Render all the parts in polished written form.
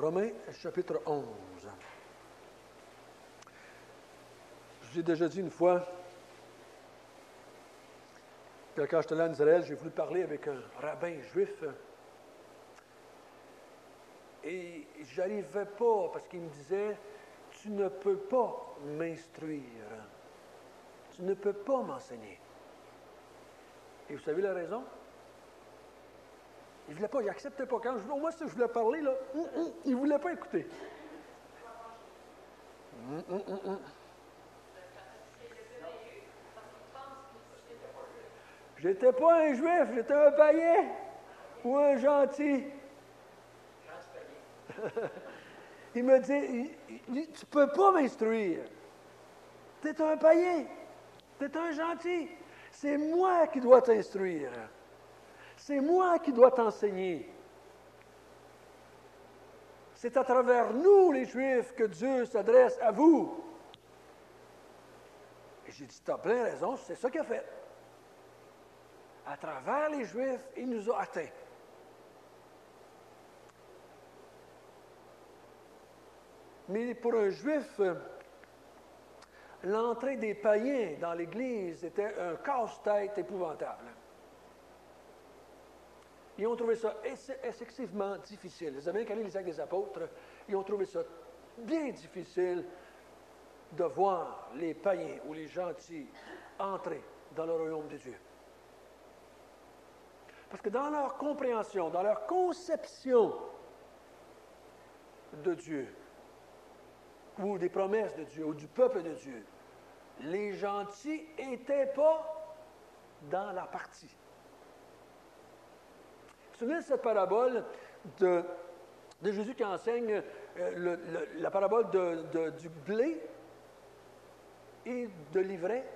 Romains, chapitre 11. Je vous ai déjà dit une fois que quand j'étais là en Israël, j'ai voulu parler avec un rabbin juif. Et je n'arrivais pas parce qu'il me disait, tu ne peux pas m'instruire. Tu ne peux pas m'enseigner. Et vous savez la raison? Il ne voulait pas, il n'acceptait pas. Moi, si je voulais parler, là, il ne voulait pas écouter. J'étais pas un juif, j'étais un païen ou un gentil. Il me dit, tu ne peux pas m'instruire. Tu es un païen, tu es un gentil. C'est moi qui dois t'instruire. C'est moi qui dois t'enseigner. C'est à travers nous, les Juifs, que Dieu s'adresse à vous. Et j'ai dit, tu as plein raison, c'est ça qu'il a fait. À travers les Juifs, il nous a atteints. Mais pour un Juif, l'entrée des païens dans l'Église était un casse-tête épouvantable. Ils ont trouvé ça excessivement difficile. Les Américains, les actes des apôtres, ils ont trouvé ça bien difficile de voir les païens ou les gentils entrer dans le royaume de Dieu. Parce que dans leur compréhension, dans leur conception de Dieu, ou des promesses de Dieu, ou du peuple de Dieu, les gentils n'étaient pas dans la partie. Vous vous souvenez de cette parabole de Jésus qui enseigne la parabole du blé et de l'ivraie?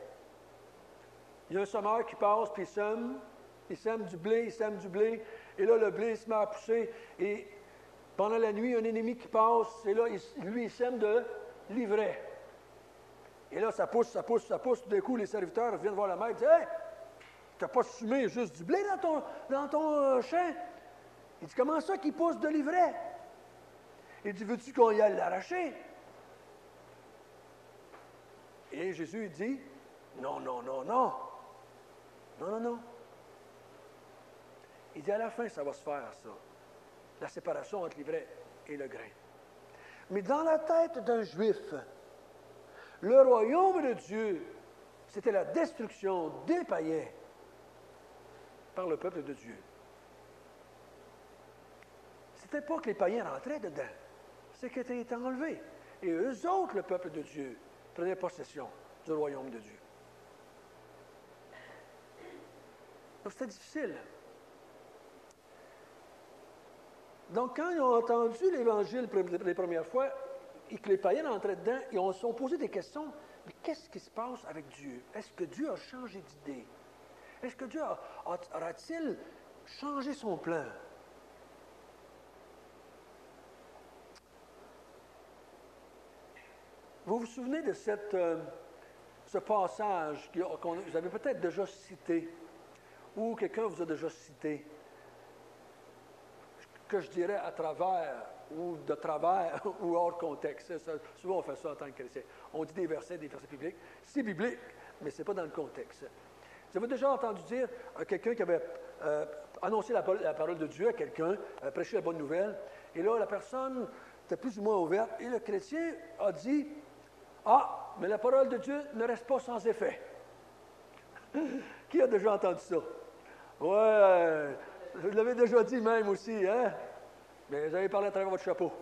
Il y a un semeur qui passe, puis il sème du blé, et là, le blé se met à pousser, et pendant la nuit, un ennemi qui passe, et là, il sème de l'ivraie. Et là, ça pousse, tout d'un coup, les serviteurs viennent voir la mère et disent « Hey! Tu n'as pas semé juste du blé dans ton champ? » Il dit, comment ça qu'il pousse de l'ivraie? Il dit, veux-tu qu'on y aille l'arracher? Et Jésus dit, non. Il dit, à la fin, ça va se faire, ça. La séparation entre l'ivraie et le grain. Mais dans la tête d'un Juif, le royaume de Dieu, c'était la destruction des païens par le peuple de Dieu. Ce n'était pas que les païens rentraient dedans, c'est qu'ils étaient enlevés. Et eux autres, le peuple de Dieu, prenaient possession du royaume de Dieu. Donc c'était difficile. Donc quand ils ont entendu l'Évangile les premières fois, et que les païens entraient dedans, ils se sont posé des questions. Mais qu'est-ce qui se passe avec Dieu? Est-ce que Dieu a changé d'idée? Est-ce que Dieu aura-t-il changé son plan? Vous vous souvenez de ce passage que vous avez peut-être déjà cité, ou quelqu'un vous a déjà cité, que je dirais à travers, ou de travers, ou hors contexte. Souvent, on fait ça en tant que chrétien. On dit des versets bibliques. C'est biblique, mais ce n'est pas dans le contexte. Vous avez déjà entendu dire quelqu'un qui avait annoncé la parole de Dieu à quelqu'un, prêché la bonne nouvelle, et là, la personne était plus ou moins ouverte, et le chrétien a dit, « Ah, mais la parole de Dieu ne reste pas sans effet. » Qui a déjà entendu ça? Ouais, vous l'avez déjà dit même aussi, hein? Mais vous avez parlé à travers votre chapeau.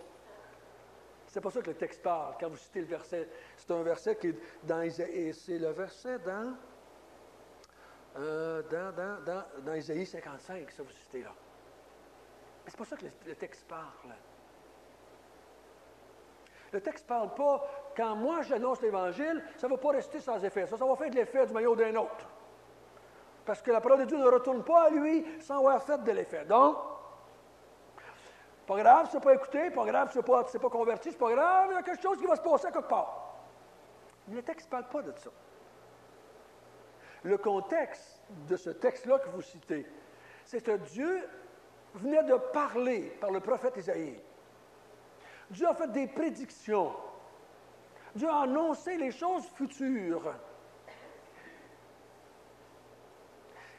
C'est pas ça que le texte parle. Quand vous citez le verset, c'est un verset qui est dans Isaïe, c'est le verset dans Isaïe 55, ça vous citez là. Mais c'est pas ça que le texte parle. Le texte ne parle pas, quand moi j'annonce l'Évangile, ça ne va pas rester sans effet. Ça va faire de l'effet du maillot d'un autre. Parce que la parole de Dieu ne retourne pas à lui sans avoir fait de l'effet. Donc, pas grave, c'est pas écouté, pas grave, c'est pas converti, c'est pas grave, il y a quelque chose qui va se passer à quelque part. Mais le texte ne parle pas de ça. Le contexte de ce texte-là que vous citez, c'est que Dieu venait de parler par le prophète Isaïe Dieu a fait des prédictions. Dieu a annoncé les choses futures.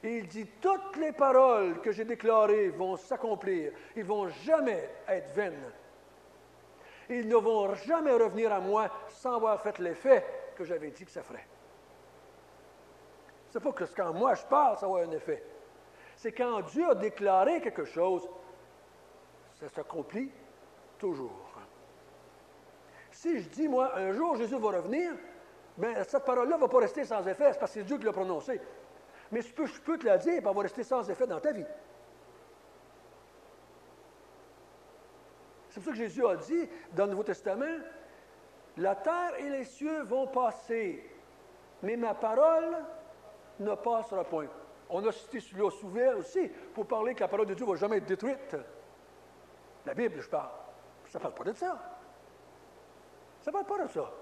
Et il dit, toutes les paroles que j'ai déclarées vont s'accomplir. Ils ne vont jamais être vaines. Ils ne vont jamais revenir à moi sans avoir fait l'effet que j'avais dit que ça ferait. Ce n'est pas que quand moi je parle, ça va avoir un effet. C'est quand Dieu a déclaré quelque chose, ça s'accomplit toujours. Si je dis, moi, un jour Jésus va revenir, bien, cette parole-là ne va pas rester sans effet, c'est parce que c'est Dieu qui l'a prononcée. Mais je peux te la dire, et elle va rester sans effet dans ta vie. C'est pour ça que Jésus a dit, dans le Nouveau Testament, « La terre et les cieux vont passer, mais ma parole ne passera point. » On a cité celui-là souvent aussi pour parler que la parole de Dieu ne va jamais être détruite. La Bible, je parle. Ça ne parle pas de ça. Ça ne parle pas de ça.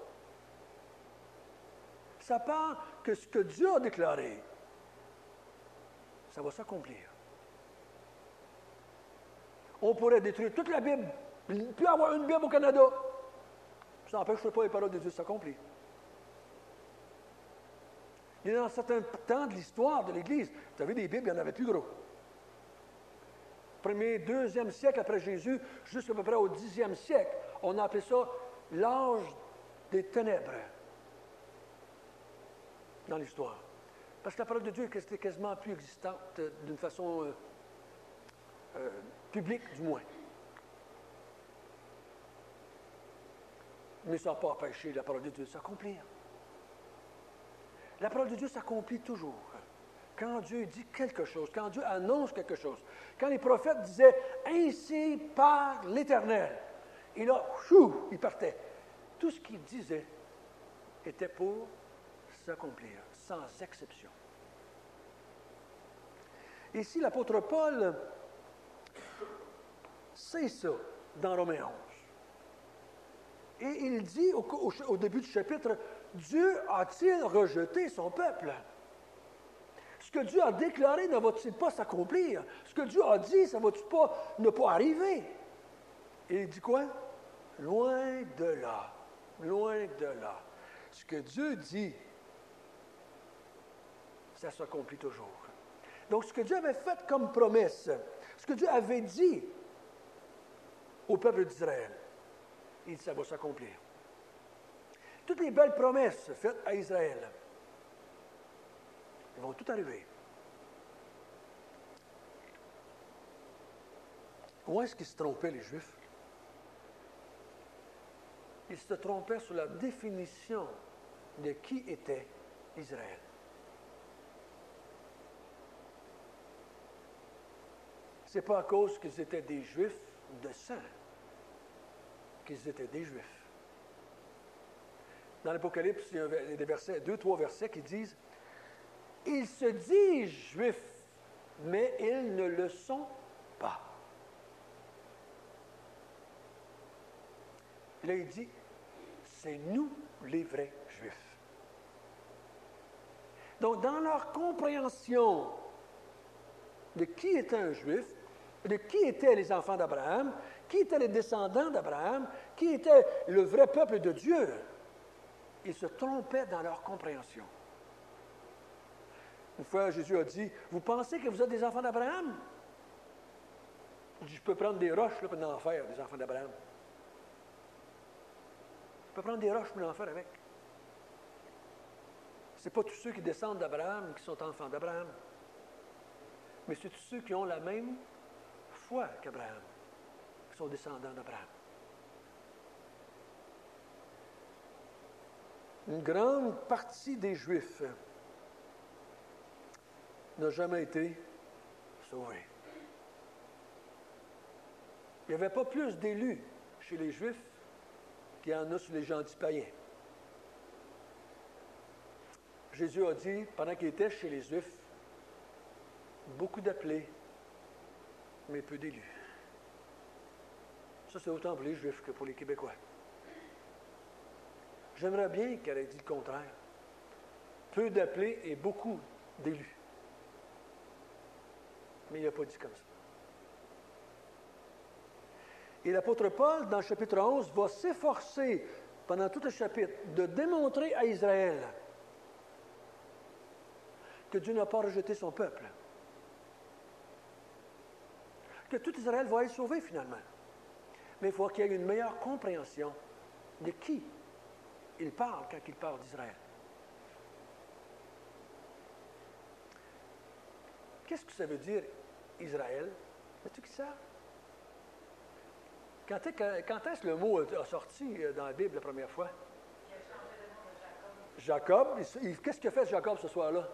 Ça parle que ce que Dieu a déclaré, ça va s'accomplir. On pourrait détruire toute la Bible, puis avoir une Bible au Canada. Ça n'empêche pas que les paroles de Dieu s'accomplissent. Il y a dans certains temps de l'histoire de l'Église, vous avez des Bibles, il y en avait plus gros. Premier, deuxième siècle après Jésus, jusqu'à peu près au 10e siècle, on a appelé ça l'âge des ténèbres dans l'histoire. Parce que la parole de Dieu était quasiment plus existante d'une façon publique, du moins. Mais ça n'a pas empêché la parole de Dieu de s'accomplir. La parole de Dieu s'accomplit toujours. Quand Dieu dit quelque chose, quand Dieu annonce quelque chose, quand les prophètes disaient « Ainsi par l'Éternel », et là, chou, il partait. Tout ce qu'il disait était pour s'accomplir, sans exception. Ici, l'apôtre Paul, c'est ça, dans Romains 11. Et il dit au début du chapitre, « Dieu a-t-il rejeté son peuple? » Ce que Dieu a déclaré ne va-t-il pas s'accomplir? Ce que Dieu a dit, ça ne va-t-il pas ne pas arriver? Et il dit quoi? Loin de là. Loin de là. Ce que Dieu dit, ça s'accomplit toujours. Donc, ce que Dieu avait fait comme promesse, ce que Dieu avait dit au peuple d'Israël, il dit, ça va s'accomplir. Toutes les belles promesses faites à Israël, elles vont tout arriver. Où est-ce qu'ils se trompaient, les Juifs? Ils se trompaient sur la définition de qui était Israël. Ce n'est pas à cause qu'ils étaient des Juifs de sang qu'ils étaient des Juifs. Dans l'Apocalypse, il y a des versets, 2-3 versets qui disent « Ils se disent Juifs, mais ils ne le sont pas. » Et là, il dit « C'est nous les vrais Juifs. » Donc, dans leur compréhension de qui était un Juif, de qui étaient les enfants d'Abraham, qui étaient les descendants d'Abraham, qui était le vrai peuple de Dieu, ils se trompaient dans leur compréhension. Une fois, Jésus a dit, « Vous pensez que vous êtes des enfants d'Abraham? » Il dit, « Je peux prendre des roches là, pour en faire des enfants d'Abraham. Je peux prendre des roches pour en faire avec. » Ce n'est pas tous ceux qui descendent d'Abraham qui sont enfants d'Abraham, mais c'est tous ceux qui ont la même foi qu'Abraham, qui sont descendants d'Abraham. Une grande partie des Juifs n'a jamais été sauvée. Il n'y avait pas plus d'élus chez les Juifs qu'il y en a chez les gentils païens. Jésus a dit, pendant qu'il était chez les Juifs, beaucoup d'appelés, mais peu d'élus. Ça, c'est autant pour les Juifs que pour les Québécois. J'aimerais bien qu'elle ait dit le contraire. Peu d'appelés et beaucoup d'élus. Mais il n'a pas dit comme ça. Et l'apôtre Paul, dans le chapitre 11, va s'efforcer, pendant tout le chapitre, de démontrer à Israël que Dieu n'a pas rejeté son peuple. Que tout Israël va être sauvé finalement. Mais il faut qu'il y ait une meilleure compréhension de qui il parle quand il parle d'Israël. Qu'est-ce que ça veut dire, Israël? Sais-tu qui ça? Quand est-ce que le mot a sorti dans la Bible la première fois? Jacob. Qu'est-ce qu'il a fait Jacob ce soir-là?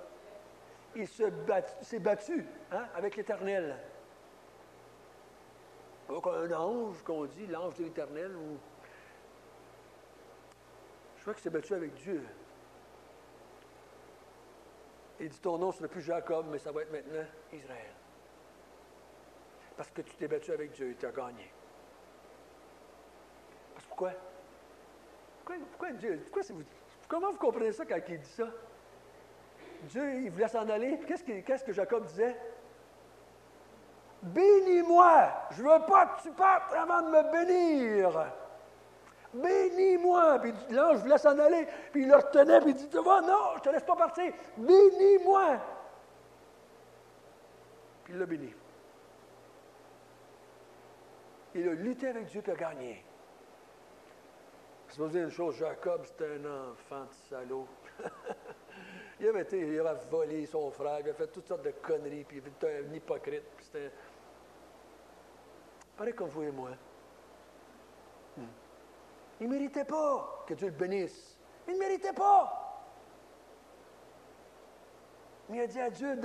Il s'est battu avec l'Éternel. Donc un ange, qu'on dit, l'ange de l'Éternel, ou... Je crois qu'il s'est battu avec Dieu. Il dit, ton nom ne sera plus Jacob, mais ça va être maintenant Israël. Parce que tu t'es battu avec Dieu et tu as gagné. Parce que pourquoi? Pourquoi Dieu? Comment vous comprenez ça quand il dit ça? Dieu, il voulait s'en aller. Qu'est-ce que Jacob disait? Bénis-moi! Je ne veux pas que tu partes avant de me bénir. Bénis-moi! Puis l'ange voulait s'en aller, puis il le retenait, puis il dit, tu vois, non, je ne te laisse pas partir. Bénis-moi! Puis il l'a béni. Il a lutté avec Dieu et a gagné. Je vais vous dire une chose, Jacob, c'était un enfant de salaud. il avait volé son frère, il avait fait toutes sortes de conneries, puis il était un hypocrite, puis c'était... Pareil comme vous et moi. Il ne méritait pas que Dieu le bénisse. Il ne méritait pas. Mais il a dit à Dieu,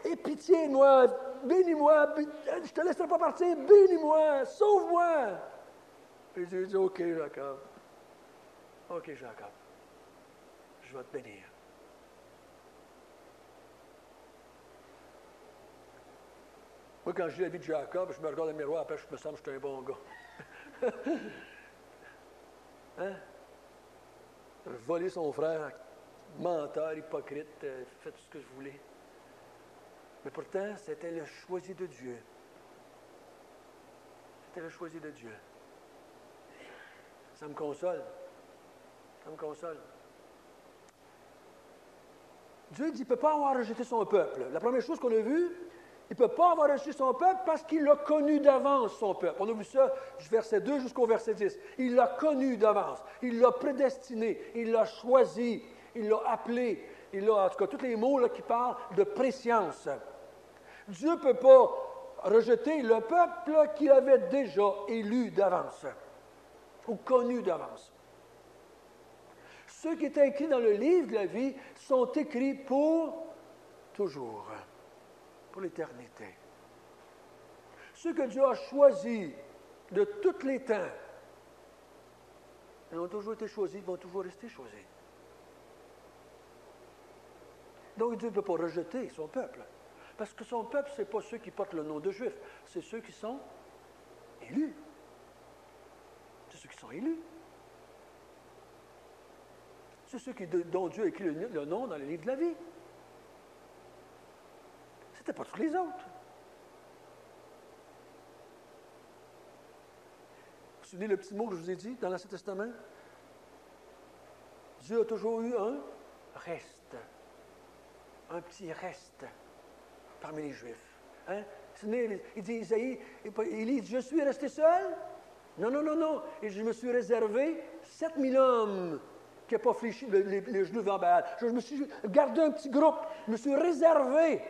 aie pitié de moi, bénis-moi, je ne te laisserai pas partir, bénis-moi, sauve-moi. Puis Dieu dit, OK, Jacob. OK, Jacob. Je vais te bénir. Moi, quand je lis la vie de Jacob, je me regarde dans le miroir, après, je me sens que je suis un bon gars. Hein? Voler son frère, menteur, hypocrite, fait tout ce que je voulais. Mais pourtant, c'était le choisi de Dieu. C'était le choisi de Dieu. Ça me console. Ça me console. Dieu dit qu'il ne peut pas avoir rejeté son peuple. La première chose qu'on a vue, il ne peut pas avoir rejeté son peuple parce qu'il l'a connu d'avance, son peuple. On a vu ça du verset 2 jusqu'au verset 10. Il l'a connu d'avance. Il l'a prédestiné. Il l'a choisi. Il l'a appelé. Il a, en tout cas, tous les mots là, qui parlent de préscience. Dieu ne peut pas rejeter le peuple qu'il avait déjà élu d'avance ou connu d'avance. Ceux qui étaient écrits dans le livre de la vie sont écrits pour toujours, pour l'éternité. Ceux que Dieu a choisis de tous les temps, ils ont toujours été choisis, ils vont toujours rester choisis. Donc Dieu ne peut pas rejeter son peuple. Parce que son peuple, ce n'est pas ceux qui portent le nom de Juifs, c'est ceux qui sont élus. C'est ceux qui sont élus. C'est ceux dont Dieu a écrit le nom dans le livre de la vie. Ce n'était pas tous les autres. Vous vous souvenez le petit mot que je vous ai dit dans l'Ancien Testament? Dieu a toujours eu un reste. Un petit reste parmi les Juifs. Hein? Il dit, Isaïe, il dit, je suis resté seul? Non, non, non, non. Et je me suis réservé 7000 hommes qui n'ont pas fléchi les genoux devant Baal. Je me suis gardé un petit groupe. Je me suis réservé.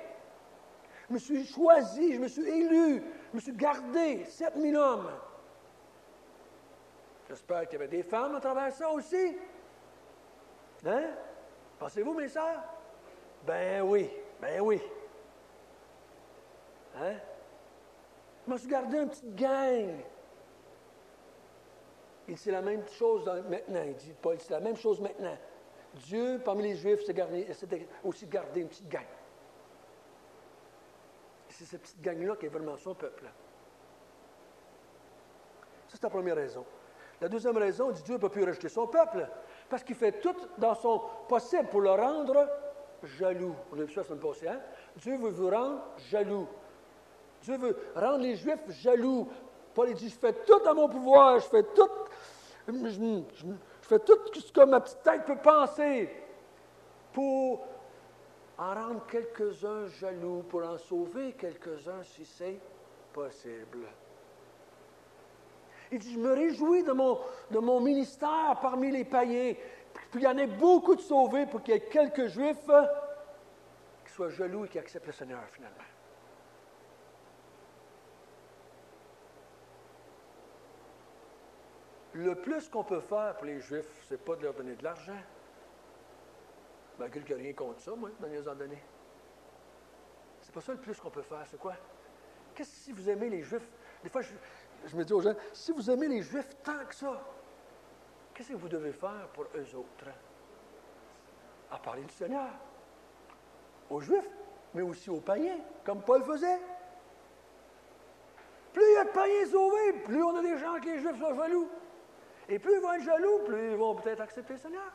Je me suis choisi. Je me suis élu. Je me suis gardé 7000 hommes. J'espère qu'il y avait des femmes à travers ça aussi. Hein? Pensez-vous, mes sœurs? Ben oui. Ben oui. Hein? Je me suis gardé une petite gang. Il dit, c'est la même chose maintenant. Il dit, Paul, c'est la même chose maintenant. Dieu, parmi les Juifs, s'est aussi gardé une petite gang. Et c'est cette petite gang-là qui est vraiment son peuple. Ça, c'est la première raison. La deuxième raison, il dit, Dieu ne peut plus rejeter son peuple, parce qu'il fait tout dans son possible pour le rendre jaloux. On a vu ça la semaine passée, hein? Dieu veut vous rendre jaloux. Dieu veut rendre les Juifs jaloux Paul il dit, je fais tout à mon pouvoir, je fais tout ce que ma petite tête peut penser pour en rendre quelques-uns jaloux, pour en sauver quelques-uns si c'est possible. Il dit, je me réjouis de mon ministère parmi les païens, puis il y en ait beaucoup de sauvés pour qu'il y ait quelques Juifs qui soient jaloux et qui acceptent le Seigneur finalement. Le plus qu'on peut faire pour les Juifs, c'est pas de leur donner de l'argent. Malgré qu'il n'y a rien contre ça, moi, de les en donner. C'est pas ça le plus qu'on peut faire, c'est quoi? Qu'est-ce que si vous aimez les Juifs? Des fois, je me dis aux gens, si vous aimez les Juifs tant que ça, qu'est-ce que vous devez faire pour eux autres? À parler du Seigneur. Aux Juifs, mais aussi aux païens, comme Paul faisait. Plus il y a de païens sauvés, plus on a des gens que les Juifs sont jaloux. Et plus ils vont être jaloux, plus ils vont peut-être accepter le Seigneur.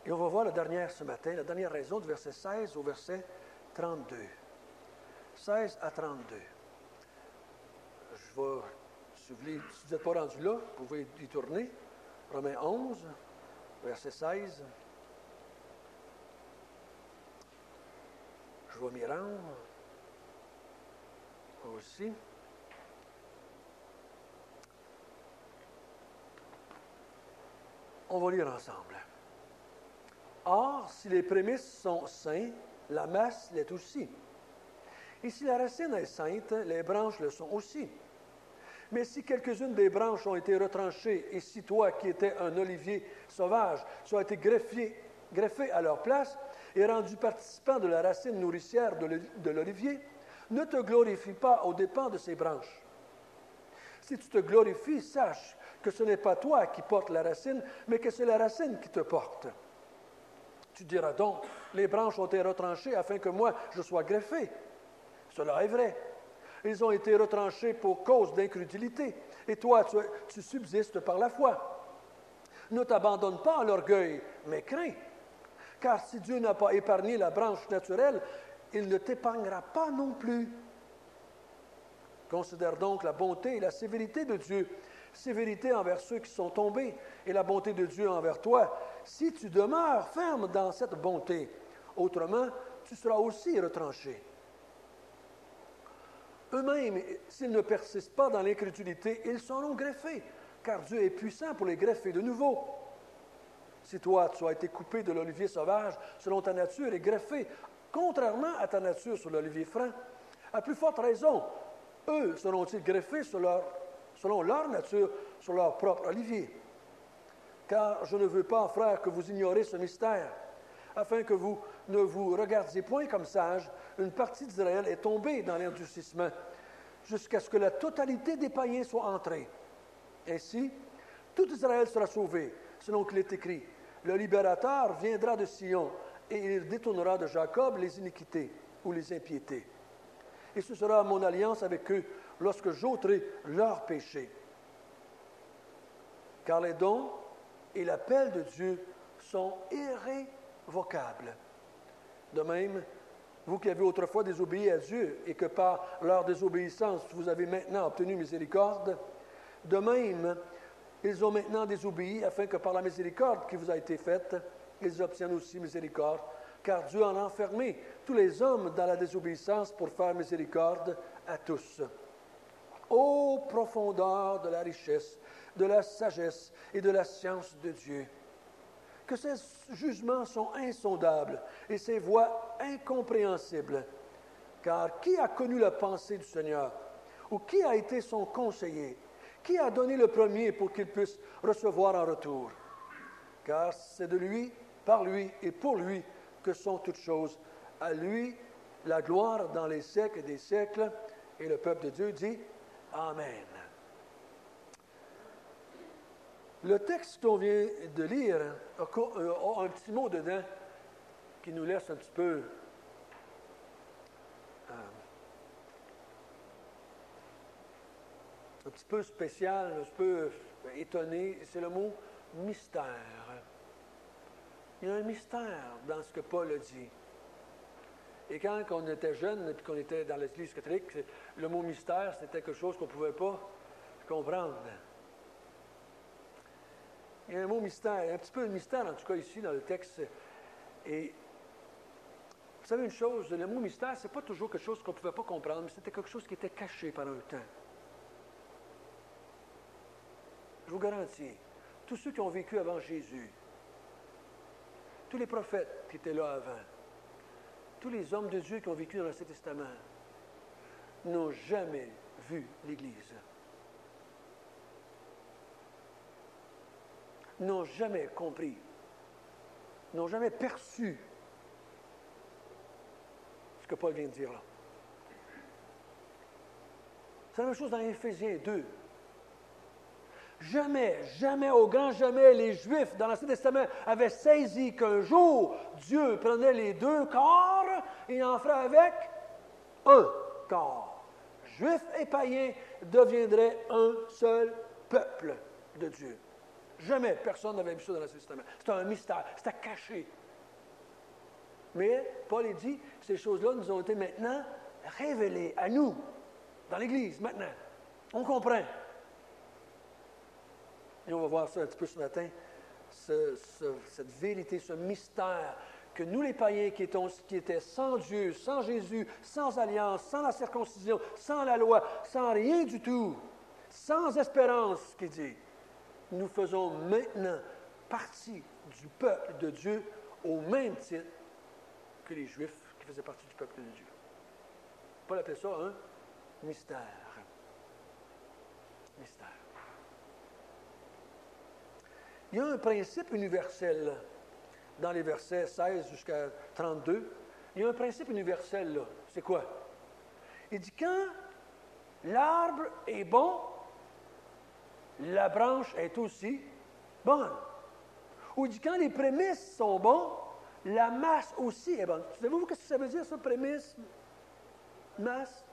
Et on va voir la dernière ce matin, la dernière raison du verset 16 au verset 32. 16 à 32. Je vais, si vous n'êtes pas rendu là, vous pouvez y tourner. Romains 11, verset 16. Je vais m'y rendre aussi. On va lire ensemble. Or, si les prémices sont saints, la masse l'est aussi. Et si la racine est sainte, les branches le sont aussi. Mais si quelques-unes des branches ont été retranchées, et si toi, qui étais un olivier sauvage, tu as été greffé à leur place et rendu participant de la racine nourricière de l'olivier, ne te glorifie pas aux dépens de ces branches. Si tu te glorifies, sache que ce n'est pas toi qui portes la racine, mais que c'est la racine qui te porte. Tu diras donc, les branches ont été retranchées afin que moi, je sois greffé. Cela est vrai. Ils ont été retranchés pour cause d'incrédulité, et toi, tu subsistes par la foi. Ne t'abandonne pas à l'orgueil, mais crains. Car si Dieu n'a pas épargné la branche naturelle, il ne t'épargnera pas non plus. Considère donc la bonté et la sévérité de Dieu, sévérité envers ceux qui sont tombés, et la bonté de Dieu envers toi, si tu demeures ferme dans cette bonté. Autrement, tu seras aussi retranché. Eux-mêmes, s'ils ne persistent pas dans l'incrédulité, ils seront greffés, car Dieu est puissant pour les greffer de nouveau. Si toi, tu as été coupé de l'olivier sauvage selon ta nature et greffé, contrairement à ta nature sur l'olivier franc, à plus forte raison, eux seront-ils greffés selon leur nature sur leur propre olivier. Car je ne veux pas, frères, que vous ignorez ce mystère, afin que vous ne vous regardiez point comme sages, une partie d'Israël est tombée dans l'endurcissement, jusqu'à ce que la totalité des païens soit entrée. Ainsi, tout Israël sera sauvé, selon qu'il est écrit. Le libérateur viendra de Sion, et il détournera de Jacob les iniquités ou les impiétés. Et ce sera mon alliance avec eux, lorsque j'ôterai leurs péchés. Car les dons et l'appel de Dieu sont irrévocables. De même, vous qui avez autrefois désobéi à Dieu et que par leur désobéissance vous avez maintenant obtenu miséricorde, de même, ils ont maintenant désobéi afin que par la miséricorde qui vous a été faite, ils obtiennent aussi miséricorde, car Dieu en a enfermé tous les hommes dans la désobéissance pour faire miséricorde à tous. Ô profondeur de la richesse, de la sagesse et de la science de Dieu! Que ses jugements sont insondables et ses voies incompréhensibles. Car qui a connu la pensée du Seigneur? Ou qui a été son conseiller? Qui a donné le premier pour qu'il puisse recevoir en retour? Car c'est de lui, par lui et pour lui que sont toutes choses. À lui, la gloire dans les siècles des siècles. Et le peuple de Dieu dit Amen. Le texte qu'on vient de lire a un petit mot dedans qui nous laisse un petit peu spécial, un petit peu étonné. C'est le mot mystère. Il y a un mystère dans ce que Paul a dit. Et quand on était jeune et qu'on était dans l'Église catholique, le mot mystère, c'était quelque chose qu'on ne pouvait pas comprendre. Il y a un mot mystère, un petit peu de mystère en tout cas ici dans le texte. Et vous savez une chose, le mot mystère, ce n'est pas toujours quelque chose qu'on ne pouvait pas comprendre, mais c'était quelque chose qui était caché pendant un temps. Je vous garantis, tous ceux qui ont vécu avant Jésus, tous les prophètes qui étaient là avant, tous les hommes de Dieu qui ont vécu dans l'Ancien Testament, n'ont jamais vu l'Église. N'ont jamais compris, n'ont jamais perçu ce que Paul vient de dire là. C'est la même chose dans Éphésiens 2. Jamais, jamais, au grand jamais, les Juifs dans l'Ancien Testament avaient saisi qu'un jour, Dieu prenait les deux corps et en ferait avec un corps. Juifs et païens deviendraient un seul peuple de Dieu. Jamais personne n'avait vu ça dans l'Ancien Testament. C'était un mystère, c'était caché. Mais Paul dit, ces choses-là nous ont été maintenant révélées à nous, dans l'Église, maintenant. On comprend. Et on va voir ça un petit peu ce matin, cette vérité, ce mystère que nous, les païens qui étaient sans Dieu, sans Jésus, sans alliance, sans la circoncision, sans la loi, sans rien du tout, sans espérance, ce qu'il dit, nous faisons maintenant partie du peuple de Dieu au même titre que les Juifs qui faisaient partie du peuple de Dieu. Paul appelle ça un mystère. Mystère. Il y a un principe universel dans les versets 16 jusqu'à 32. Il y a un principe universel là. C'est quoi? Il dit quand l'arbre est bon, la branche est aussi bonne. Ou il dit quand les prémices sont bonnes, la masse aussi est bonne. Savez-vous ce que ça veut dire, ça, prémisse, masse?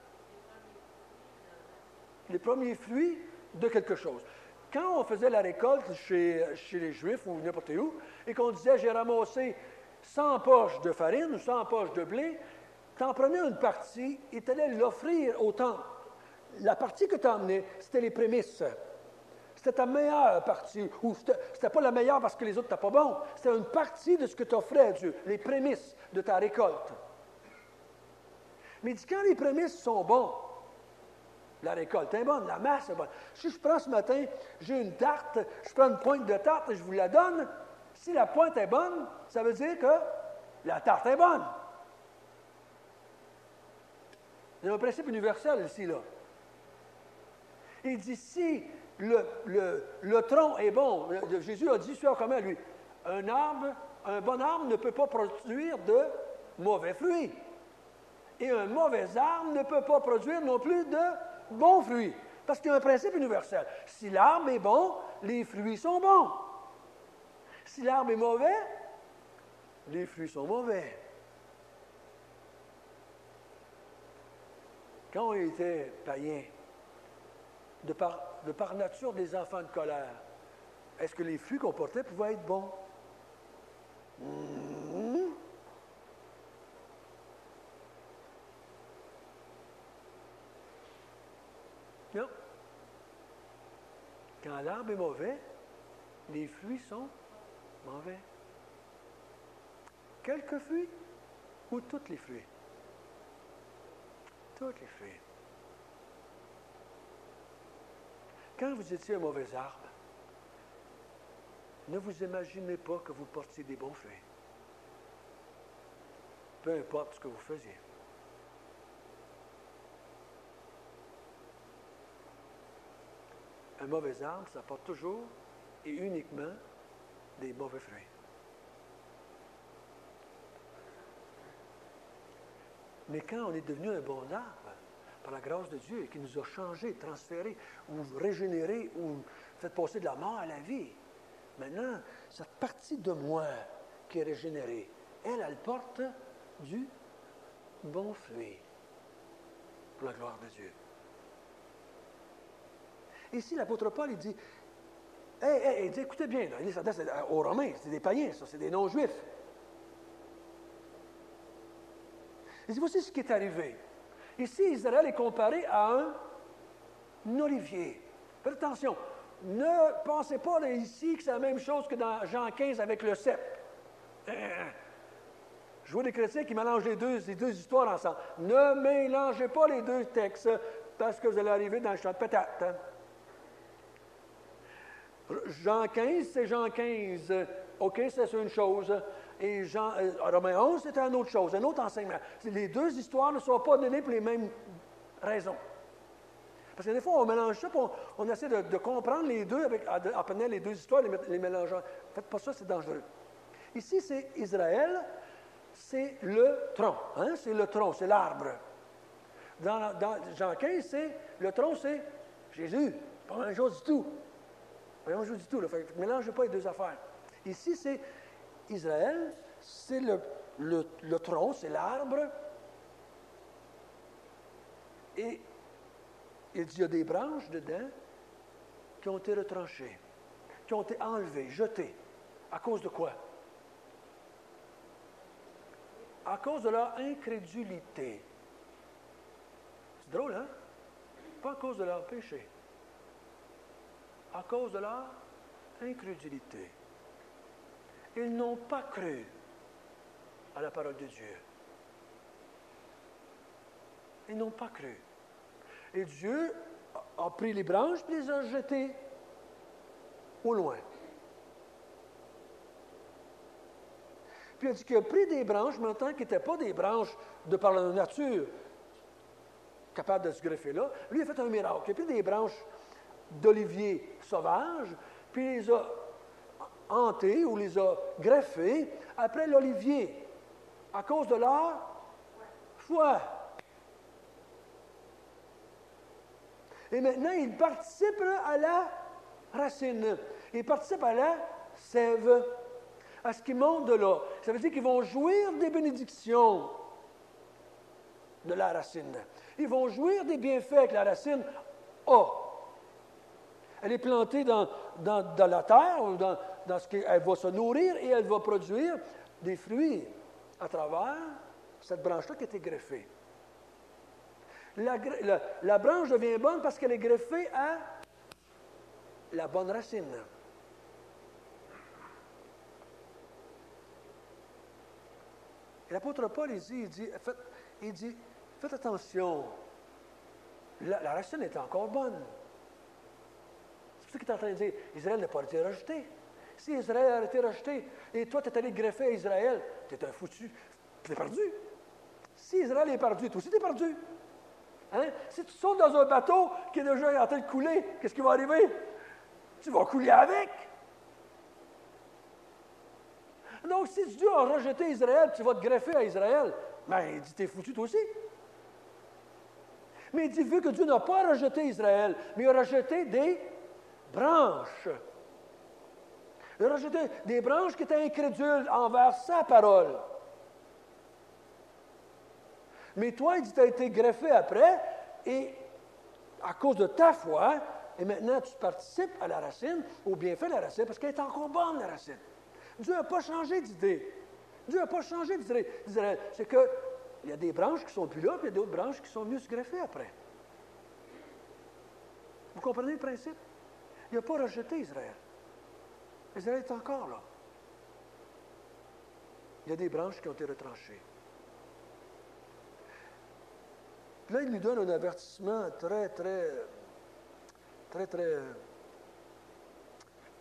Les premiers fruits de quelque chose. Quand on faisait la récolte chez les Juifs ou n'importe où, et qu'on disait j'ai ramassé 100 poches de farine ou 100 poches de blé, tu en prenais une partie et tu allais l'offrir au temple. La partie que tu as emmenée, c'était les prémices. C'était ta meilleure partie, ou c'était pas la meilleure parce que les autres n'étaient pas bons. C'était une partie de ce que tu offrais à Dieu, les prémices de ta récolte. Mais il dit, quand les prémices sont bons, la récolte est bonne, la masse est bonne. Si je prends ce matin, j'ai une tarte, je prends une pointe de tarte et je vous la donne, si la pointe est bonne, ça veut dire que la tarte est bonne. Il y a un principe universel ici, là. Il dit, si le tronc est bon, Jésus a dit, sois comment lui? Un bon arbre ne peut pas produire de mauvais fruits. Et un mauvais arbre ne peut pas produire non plus de bons fruits. Parce qu'il y a un principe universel. Si l'arbre est bon, les fruits sont bons. Si l'arbre est mauvais, les fruits sont mauvais. Quand on était païen, de par nature des enfants de colère, est-ce que les fruits qu'on portait pouvaient être bons? Non. Quand l'arbre est mauvais, les fruits sont mauvais. Quelques fruits ou tous les fruits? Tous les fruits. Quand vous étiez un mauvais arbre, ne vous imaginez pas que vous portiez des bons fruits. Peu importe ce que vous faisiez. Un mauvais arbre, ça porte toujours et uniquement des mauvais fruits. Mais quand on est devenu un bon arbre, par la grâce de Dieu, et qui nous a changés, transférés, ou régénérés, ou fait passer de la mort à la vie, maintenant, cette partie de moi qui est régénérée, elle porte du bon fruit pour la gloire de Dieu. Ici, l'apôtre Paul, il dit, Il dit, écoutez bien, là, il s'adresse aux Romains, c'est des païens, ça, c'est des non-juifs. Il dit, voici ce qui est arrivé. Ici, Israël est comparé à un olivier. Faites attention, ne pensez pas là, ici que c'est la même chose que dans Jean 15 avec le cep. Je vois des chrétiens qui mélangent les deux histoires ensemble. Ne mélangez pas les deux textes parce que vous allez arriver dans le champ de patates. Hein? Jean 15, c'est Jean 15. OK, c'est une chose. Et Romains 11, c'est une autre chose, un autre enseignement. Les deux histoires ne sont pas données pour les mêmes raisons. Parce que des fois, on mélange ça, puis on essaie de comprendre les deux en prenant les deux histoires, les mélangeant. Faites pas ça, c'est dangereux. Ici, c'est Israël, c'est le tronc. Hein? C'est le tronc, c'est l'arbre. Dans Jean 15, le tronc, c'est Jésus. Pas la même chose du tout. Pas la même chose du tout. Là. Fait que mélangez pas les deux affaires. Ici, c'est Israël, c'est le tronc, c'est l'arbre. Et il dit, il y a des branches dedans qui ont été retranchées, qui ont été enlevées, jetées. À cause de quoi? À cause de leur incrédulité. C'est drôle, hein? Pas à cause de leur péché. À cause de leur incrédulité. Ils n'ont pas cru à la parole de Dieu. Ils n'ont pas cru. Et Dieu a pris les branches et les a jetées au loin. Puis il a dit qu'il a pris des branches, maintenant qui n'étaient pas des branches de par la nature, capables de se greffer là. Lui, il a fait un miracle. Il a pris des branches d'olivier sauvage, puis il les a hantées ou les a greffées après l'olivier, à cause de leur foi. Et maintenant, il participe à la racine. Il participe à la sève, à ce qui monte de là. Ça veut dire qu'ils vont jouir des bénédictions de la racine. Ils vont jouir des bienfaits que la racine a. Elle est plantée dans la terre, dans ce qu'elle va se nourrir et elle va produire des fruits à travers cette branche-là qui a été greffée. La branche devient bonne parce qu'elle est greffée à la bonne racine. Et l'apôtre Paul, il dit, faites attention, la racine est encore bonne. C'est ce qu'il est en train de dire. Israël n'a pas été rejeté. Si Israël a été rejeté et toi, tu es allé greffer à Israël, tu es un foutu, tu es perdu. Si Israël est perdu, toi aussi, tu es perdu. Hein? Si tu sautes dans un bateau qui est déjà en train de couler, qu'est-ce qui va arriver? Tu vas couler avec. Donc, si Dieu a rejeté Israël, tu vas te greffer à Israël, bien, il dit, t'es foutu toi aussi. Mais il dit, vu que Dieu n'a pas rejeté Israël, mais il a rejeté des branches. Il a rejeté des branches qui étaient incrédules envers sa parole. Mais toi, il dit, tu as été greffé après, et à cause de ta foi, et maintenant tu participes à la racine, au bienfait de la racine, parce qu'elle est encore bonne, la racine. Dieu n'a pas changé d'idée. Dieu n'a pas changé d'idée. C'est qu'il y a des branches qui ne sont plus là, puis il y a d'autres branches qui sont venues se greffer après. Vous comprenez le principe? Il n'a pas rejeté Israël. Israël est encore là. Il y a des branches qui ont été retranchées. Puis là, il nous donne un avertissement très, très, très, très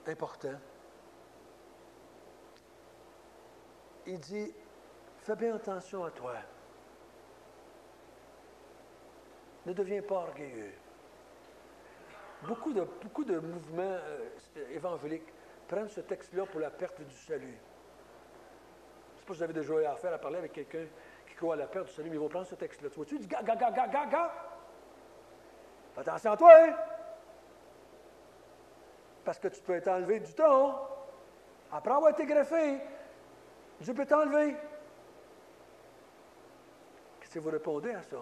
important. Il dit, fais bien attention à toi. Ne deviens pas orgueilleux. Beaucoup de mouvements évangéliques prennent ce texte-là pour la perte du salut. Je ne sais pas si vous avez déjà eu affaire à parler avec quelqu'un qui croit à la perte du salut, mais ils vont prendre ce texte-là. Tu vois-tu? Il dit, gars! Fais attention à toi, hein? Parce que tu peux être enlevé du temps. Après avoir été greffé, Dieu peut t'enlever. Qu'est-ce que vous répondez à ça?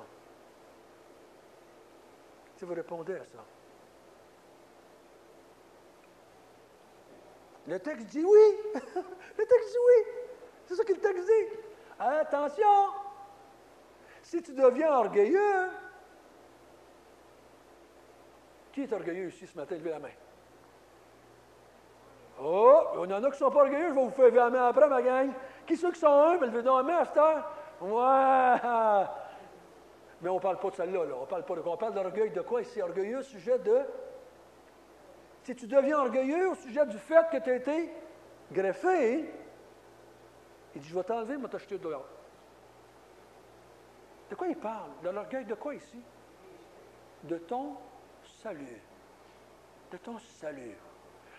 Qu'est-ce que vous répondez à ça? Le texte dit oui. Le texte dit oui. C'est ça que le texte dit. Attention! Si tu deviens orgueilleux, qui est orgueilleux ici ce matin? Levez la main. Oh, il y en a qui ne sont pas orgueilleux, je vais vous faire lever la main après, ma gang. Qui ceux qui sont humbles? Levez donc la main à cette heure. Ouais! Mais on ne parle pas de celle-là, là. On parle d'orgueil de quoi ici? Orgueilleux au sujet de. Si tu deviens orgueilleux au sujet du fait que tu as été greffé, il dit, je vais t'enlever, je vais t'acheter dehors. De quoi il parle? De l'orgueil de quoi ici? De ton salut. De ton salut.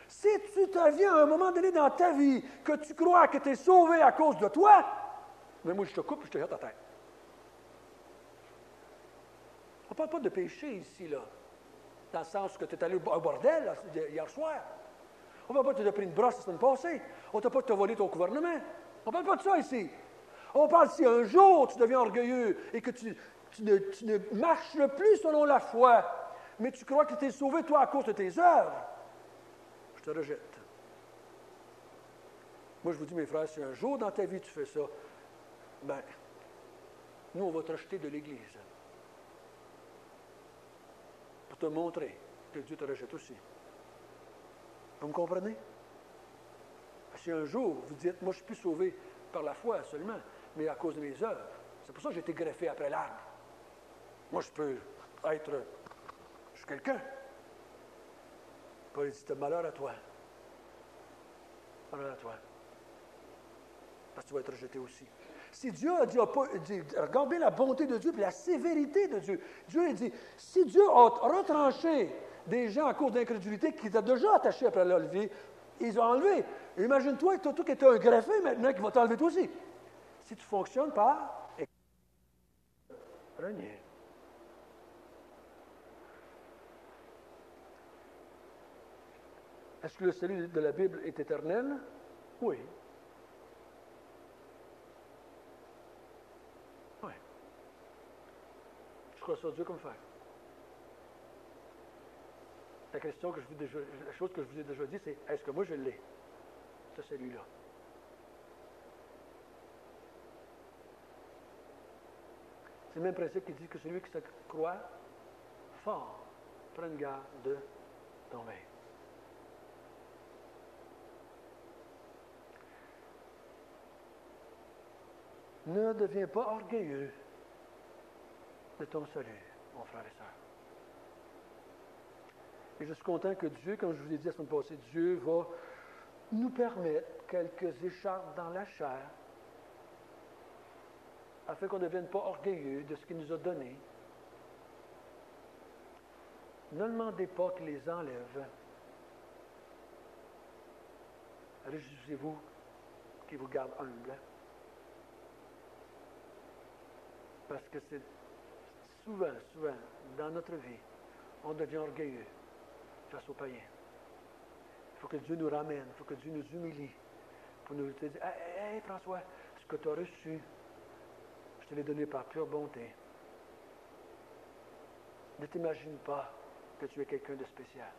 Si tu te viens à un moment donné dans ta vie que tu crois que tu es sauvé à cause de toi, mais moi je te coupe et je te jette à terre. On ne parle pas de péché ici, là, dans le sens que tu es allé au bordel là, hier soir. On ne parle pas que tu as pris une brosse la semaine passée. On ne t'a pas de te voler ton gouvernement. On ne parle pas de ça ici. On parle si un jour tu deviens orgueilleux et que tu ne marches plus selon la foi, mais tu crois que tu es sauvé, toi, à cause de tes œuvres, je te rejette. Moi, je vous dis, mes frères, si un jour dans ta vie tu fais ça, ben, nous, on va te rejeter de l'Église. Pour te montrer que Dieu te rejette aussi. Vous me comprenez? Si un jour vous dites, moi, je suis plus sauvé par la foi seulement, mais à cause de mes œuvres, c'est pour ça que j'ai été greffé après l'arbre. Moi, je peux être. Je suis quelqu'un. Paul dit, malheur à toi. Malheur à toi. Parce que tu vas être rejeté aussi. Si Dieu a dit, regardez la bonté de Dieu et la sévérité de Dieu. Dieu a dit, si Dieu a retranché des gens à cause d'incrédulité qui étaient déjà attachés après leur vie, ils ont enlevé. Imagine-toi, toi qui étais un greffé maintenant qui va t'enlever toi aussi. Si tu fonctionnes par renier. Est-ce que le salut de la Bible est éternel? Oui. Oui. Je crois sur Dieu comme faire. La chose que je vous ai déjà dit, c'est est-ce que moi je l'ai? Ce salut-là. C'est le même principe qui dit que celui qui se croit fort prenne garde de tomber. Ne deviens pas orgueilleux de ton salut, mon frère et sœur. Et je suis content que Dieu, comme je vous ai dit la semaine passée, Dieu va nous permettre quelques écharpes dans la chair afin qu'on ne devienne pas orgueilleux de ce qu'il nous a donné. Ne demandez pas qu'il les enlève. Réjouissez-vous qu'il vous garde humble. Parce que c'est souvent, dans notre vie, on devient orgueilleux face aux païens. Il faut que Dieu nous ramène, il faut que Dieu nous humilie pour nous dire, hey François, ce que tu as reçu, je te l'ai donné par pure bonté. Ne t'imagine pas que tu es quelqu'un de spécial.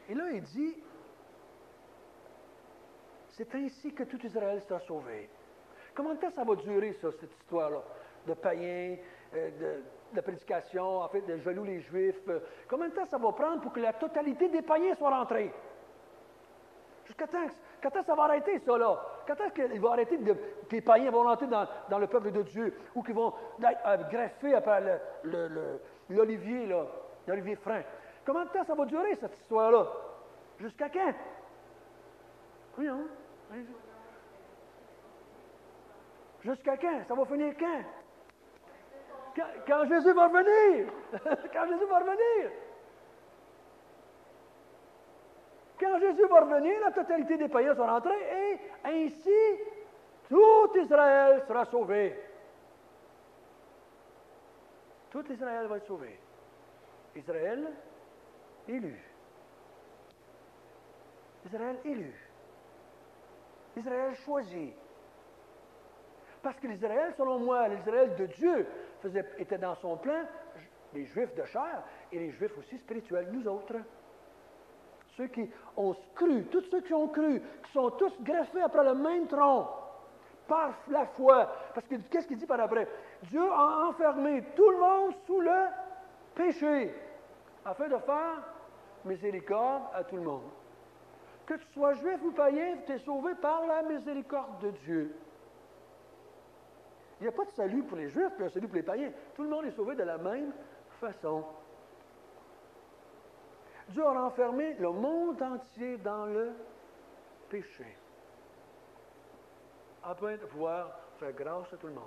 Et là, il dit, c'est ainsi que tout Israël sera sauvé. Combien de temps ça va durer, ça, cette histoire-là, de païens, de la prédication, en fait, de jaloux les Juifs? Combien de temps ça va prendre pour que la totalité des païens soit rentrée? Jusqu'à quand ça va arrêter, ça, là? Quand est-ce qu'il va arrêter que les païens vont rentrer dans le peuple de Dieu ou qu'ils vont être greffés après l'olivier, là, l'olivier franc? Combien de temps ça va durer, cette histoire-là? Jusqu'à quand? Oui, non? Jusqu'à quand? Ça va finir quand? Quand Jésus va revenir! Quand Jésus va revenir! Quand Jésus va revenir, la totalité des païens sont rentrés et ainsi, tout Israël sera sauvé. Tout Israël va être sauvé. Israël élu. Israël élu. Israël choisi. Parce que l'Israël, selon moi, l'Israël de Dieu était dans son plan, les Juifs de chair, et les Juifs aussi spirituels, nous autres. Ceux qui ont cru, tous ceux qui ont cru, qui sont tous greffés après le même tronc, par la foi. Parce que qu'est-ce qu'il dit par après? Dieu a enfermé tout le monde sous le péché, afin de faire miséricorde à tout le monde. Que tu sois juif ou païen, tu es sauvé par la miséricorde de Dieu. Il n'y a pas de salut pour les juifs, puis un salut pour les païens. Tout le monde est sauvé de la même façon. Dieu a renfermé le monde entier dans le péché, afin de pouvoir faire grâce à tout le monde.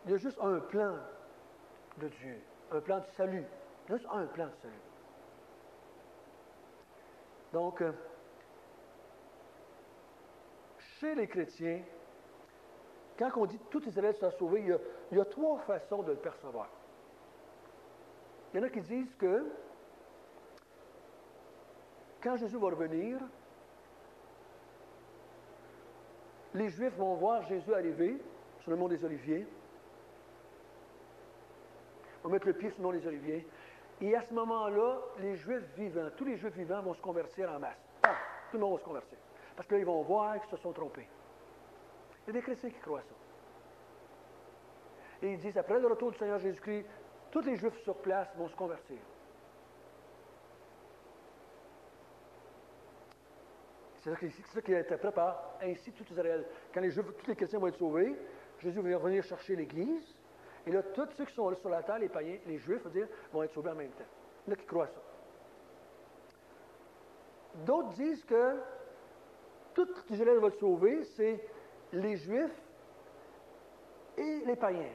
Il y a juste un plan de Dieu, un plan de salut. Juste un plan de salut. Donc, chez les chrétiens, quand on dit tout Israël sera sauvé, il y a trois façons de le percevoir. Il y en a qui disent que quand Jésus va revenir, les Juifs vont voir Jésus arriver sur le mont des Oliviers, vont mettre le pied sur le mont des Oliviers, et à ce moment-là, les Juifs vivants, tous les Juifs vivants vont se convertir en masse. Tout le monde va se convertir. Parce que là, ils vont voir qu'ils se sont trompés. Il y a des chrétiens qui croient ça. Et ils disent, après le retour du Seigneur Jésus-Christ, tous les Juifs sur place vont se convertir. C'est ça qui a été préparé par ainsi tout Israël. Quand les Juifs, tous les chrétiens vont être sauvés, Jésus va venir chercher l'Église, et là, tous ceux qui sont sur la terre, les païens, les Juifs, vont être sauvés en même temps. Il y en a qui croient ça. D'autres disent que tout Israël va être sauvé, c'est les Juifs et les païens.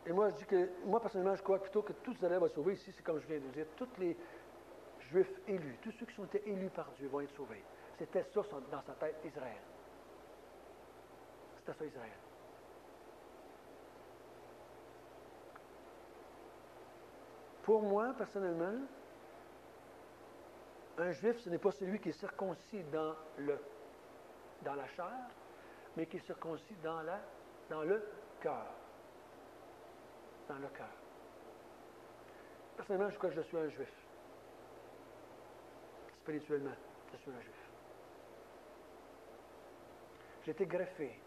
Et moi, je dis que, moi, personnellement, je crois plutôt que tout Israël va être sauvé. Ici, c'est comme je viens de le dire, tous les Juifs élus, tous ceux qui ont été élus par Dieu vont être sauvés. C'était ça dans sa tête, Israël. C'était ça, Israël. Pour moi, personnellement, un Juif, ce n'est pas celui qui est circoncis dans la chair, mais qui est circoncis dans le cœur. Dans le cœur. Personnellement, je crois que je suis un Juif. Spirituellement, je suis un Juif. J'ai été greffé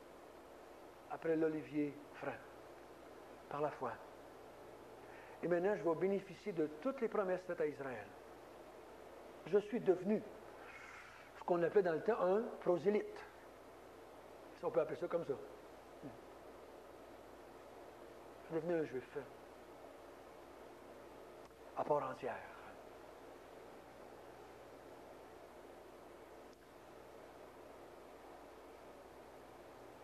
après l'olivier franc, par la foi. Et maintenant, je vais bénéficier de toutes les promesses faites à Israël. Je suis devenu ce qu'on appelait dans le temps un prosélyte. Si on peut appeler ça comme ça. Je suis devenu un Juif à part entière.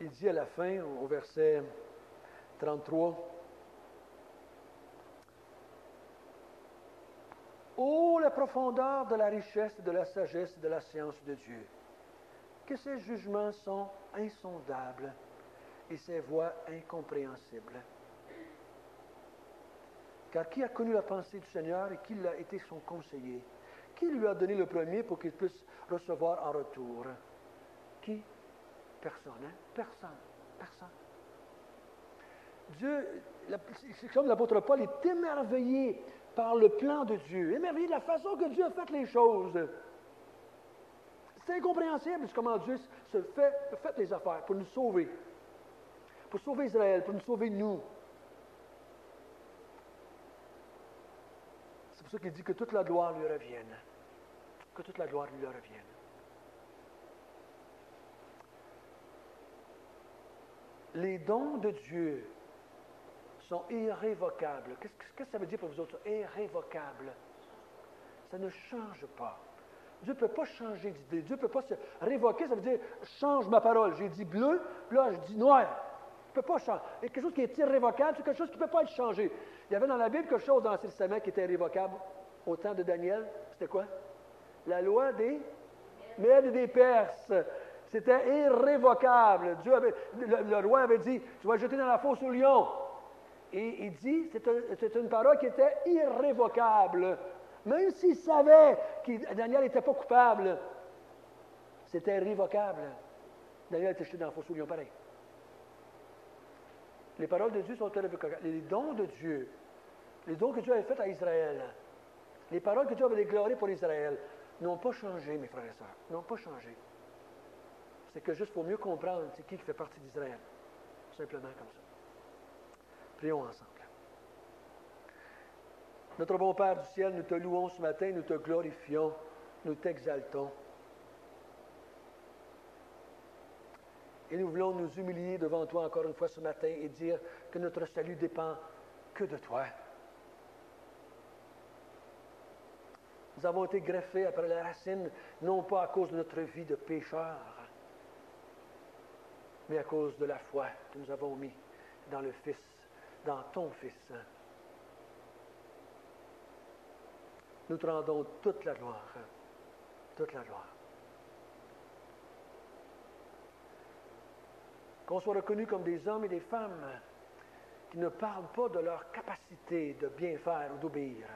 Il dit à la fin, au verset 33, « Ô la profondeur de la richesse, de la sagesse et de la science de Dieu, que ses jugements sont insondables et ses voies incompréhensibles. Car qui a connu la pensée du Seigneur et qui l'a été son conseiller? Qui lui a donné le premier pour qu'il puisse recevoir en retour? Qui? Personne, hein? Personne. Personne. Dieu, c'est comme l'apôtre Paul est émerveillé par le plan de Dieu, émerveillé de la façon que Dieu a fait les choses. C'est incompréhensible comment Dieu se fait les affaires pour nous sauver. Pour sauver Israël, pour nous sauver nous. C'est pour ça qu'il dit que toute la gloire lui revienne. Que toute la gloire lui revienne. Les dons de Dieu sont irrévocables. Qu'est-ce que ça veut dire pour vous autres? Irrévocables. Ça ne change pas. Dieu ne peut pas changer d'idée. Dieu ne peut pas se révoquer. Ça veut dire, change ma parole. J'ai dit bleu, là, je dis noir. Il ne peut pas changer. Il y a quelque chose qui est irrévocable, c'est quelque chose qui ne peut pas être changé. Il y avait dans la Bible quelque chose dans l'Ancien Testament qui était irrévocable au temps de Daniel. C'était quoi? La loi des Mèdes et des Perses. C'était irrévocable. Le roi avait dit, tu vas le jeter dans la fosse au lion. Et il dit, c'est une parole qui était irrévocable. Même s'il savait que Daniel n'était pas coupable, c'était irrévocable. Daniel a été jeté dans la fosse au lion, pareil. Les paroles de Dieu sont irrévocables. Les dons de Dieu, les dons que Dieu avait faits à Israël, les paroles que Dieu avait déclarées pour Israël, n'ont pas changé, mes frères et sœurs. N'ont pas changé. C'est que juste pour mieux comprendre c'est qui fait partie d'Israël. Simplement comme ça. Prions ensemble. Notre bon Père du ciel, nous te louons ce matin, nous te glorifions, nous t'exaltons. Et nous voulons nous humilier devant toi encore une fois ce matin et dire que notre salut dépend que de toi. Nous avons été greffés après la racine, non pas à cause de notre vie de pécheur, mais à cause de la foi que nous avons mis dans le Fils, dans ton Fils. Nous te rendons toute la gloire. Toute la gloire. Qu'on soit reconnus comme des hommes et des femmes qui ne parlent pas de leur capacité de bien faire ou d'obéir,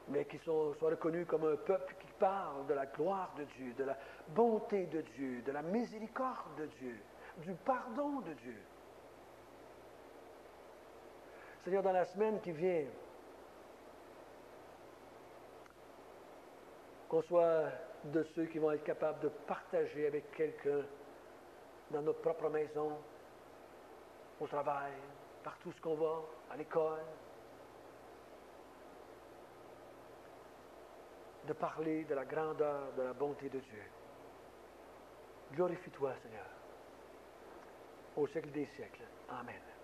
mais qui soient reconnus comme un peuple qui parle de la gloire de Dieu, de la bonté de Dieu, de la miséricorde de Dieu, du pardon de Dieu. Seigneur, dans la semaine qui vient, qu'on soit de ceux qui vont être capables de partager avec quelqu'un dans notre propre maison, au travail, partout où on va, à l'école, de parler de la grandeur, de la bonté de Dieu. Glorifie-toi, Seigneur, au siècle des siècles. Amen.